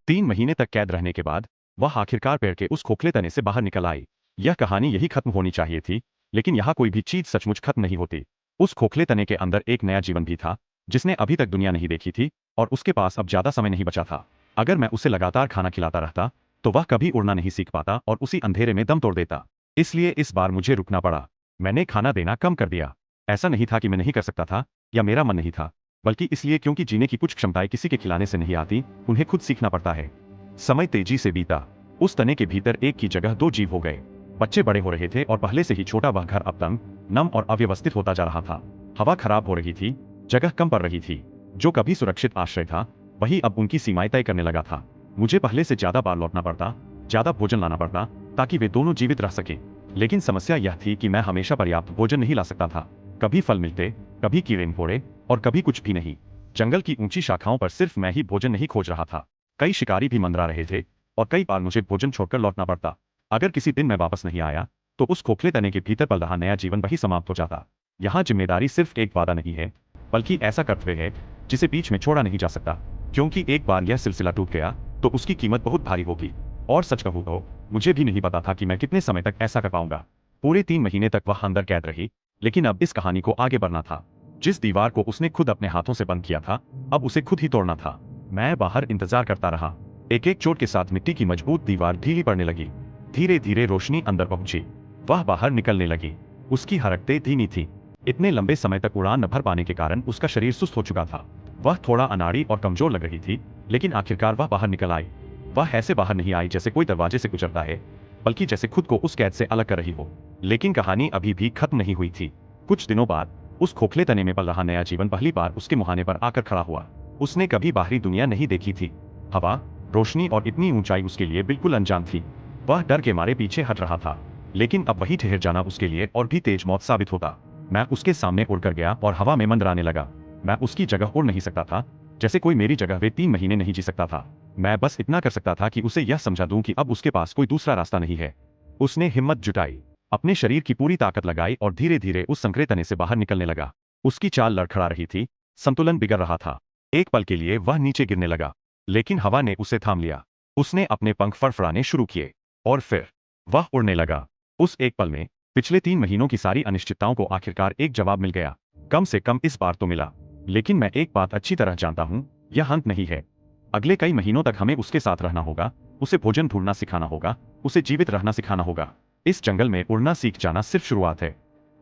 3 महीने तक कैद रहने के बाद वह आखिरकार पेड़ के उस खोखले तने से बाहर निकल आई। यह कहानी यही खत्म होनी चाहिए थी, लेकिन यहाँ कोई भी चीज सचमुच खत्म नहीं होती। उस खोखले तने के अंदर एक नया जीवन भी था, जिसने अभी तक दुनिया नहीं देखी थी, और उसके पास अब ज्यादा समय नहीं बचा था। अगर मैं उसे लगातार खाना खिलाता रहता तो वह कभी उड़ना नहीं सीख पाता और उसी अंधेरे में दम तोड़ देता। इसलिए इस बार मुझे रुकना पड़ा। मैंने खाना देना कम कर दिया। ऐसा नहीं था कि मैं नहीं कर सकता था या मेरा मन नहीं था, बल्कि इसलिए क्योंकि जीने की कुछ क्षमताएं किसी के खिलाने से नहीं आती, उन्हें खुद सीखना पड़ता है। समय तेजी से बीता। उस तने के भीतर एक की जगह दो जीव हो गए। बच्चे बड़े हो रहे थे और पहले से ही छोटा वह घर अब तंग, नम और अव्यवस्थित होता जा रहा था। हवा खराब हो रही थी, जगह कम पड़ रही थी। जो कभी सुरक्षित आश्रय था, वही अब उनकी सीमाएं तय करने लगा था। मुझे पहले से ज्यादा बार लौटना पड़ता, ज्यादा भोजन लाना पड़ता, ताकि वे दोनों जीवित रह सके। लेकिन समस्या यह थी कि मैं हमेशा पर्याप्त भोजन नहीं ला सकता था। कभी फल मिलते, कभी कीड़े मकोड़े, और कभी कुछ भी नहीं। जंगल की ऊंची शाखाओं पर सिर्फ मैं ही भोजन नहीं खोज रहा था। कई शिकारी भी मंडरा रहे थे, और कई बार मुझे भोजन छोड़कर लौटना पड़ता। अगर किसी दिन मैं वापस नहीं आया, तो उस खोखले तने के भीतर पल रहा नया जीवन वही समाप्त हो जाता। यहाँ जिम्मेदारी सिर्फ एक वादा नहीं है, बल्कि ऐसा कर्तव्य है जिसे बीच में छोड़ा नहीं जा सकता। क्योंकि एक बार यह सिलसिला टूट गया तो उसकी कीमत बहुत भारी होगी। और सच कहूं तो मुझे भी नहीं पता था कि मैं कितने समय तक ऐसा कर पाऊंगा। पूरे 3 महीने तक वह अंदर कैद रही, लेकिन अब इस कहानी को आगे बढ़ना था। जिस दीवार को उसने खुद अपने हाथों से बंद किया था, अब उसे खुद ही तोड़ना था। मैं बाहर इंतजार करता रहा। एक एक चोट के साथ मिट्टी की मजबूत दीवार ढीली पड़ने लगी। धीरे धीरे रोशनी अंदर पहुंची। वह बाहर निकलने लगी। उसकी हरकतें धीमी थी। इतने लंबे समय तक उड़ान न भर पाने के कारण उसका शरीर सुस्त हो चुका था। वह थोड़ा अनाड़ी और कमजोर लग रही थी, लेकिन आखिरकार वह बाहर निकल आई। वह ऐसे बाहर नहीं आई जैसे कोई दरवाजे से गुजरता है, बल्कि जैसे खुद को उस कैद से अलग कर रही हो। लेकिन कहानी अभी भी खत्म नहीं हुई थी। कुछ दिनों बाद उस खोखले तने में पल रहा नया जीवन पहली बार उसके मुहाने पर आकर खड़ा हुआ। उसने कभी बाहरी दुनिया नहीं देखी थी। हवा, रोशनी और इतनी ऊंचाई उसके लिए बिल्कुल अनजान थी। वह डर के मारे पीछे हट रहा था, लेकिन अब वही ठहर जाना उसके लिए और भी तेज मौत साबित होता। मैं उसके सामने उड़कर गया और हवा में मंडराने लगा। मैं उसकी जगह उड़ नहीं सकता था, जैसे कोई मेरी जगह वे 3 महीने नहीं जी सकता था। मैं बस इतना कर सकता था कि उसे यह समझा दूं कि अब उसके पास कोई दूसरा रास्ता नहीं है। उसने हिम्मत जुटाई, अपने शरीर की पूरी ताकत लगाई और धीरे धीरे उस संकरे तने से बाहर निकलने लगा। उसकी चाल लड़खड़ा रही थी, संतुलन बिगड़ रहा था। एक पल के लिए वह नीचे गिरने लगा, लेकिन हवा ने उसे थाम लिया। उसने अपने पंख फड़फड़ाने शुरू किए, और फिर वह उड़ने लगा। उस एक पल में पिछले 3 महीनों की सारी अनिश्चितताओं को आखिरकार एक जवाब मिल गया। कम से कम इस बार तो मिला। लेकिन मैं एक बात अच्छी तरह जानता हूं, यह अंत नहीं है। अगले कई महीनों तक हमें उसके साथ रहना होगा, उसे भोजन ढूंढना सिखाना होगा, उसे जीवित रहना सिखाना होगा। इस जंगल में उड़ना सीख जाना सिर्फ शुरुआत है।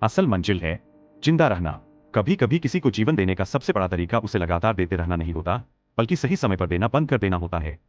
असल मंजिल है जिंदा रहना। कभी कभी किसी को जीवन देने का सबसे बड़ा तरीका उसे लगातार देते रहना नहीं होता, बल्कि सही समय पर देना बंद कर देना होता है।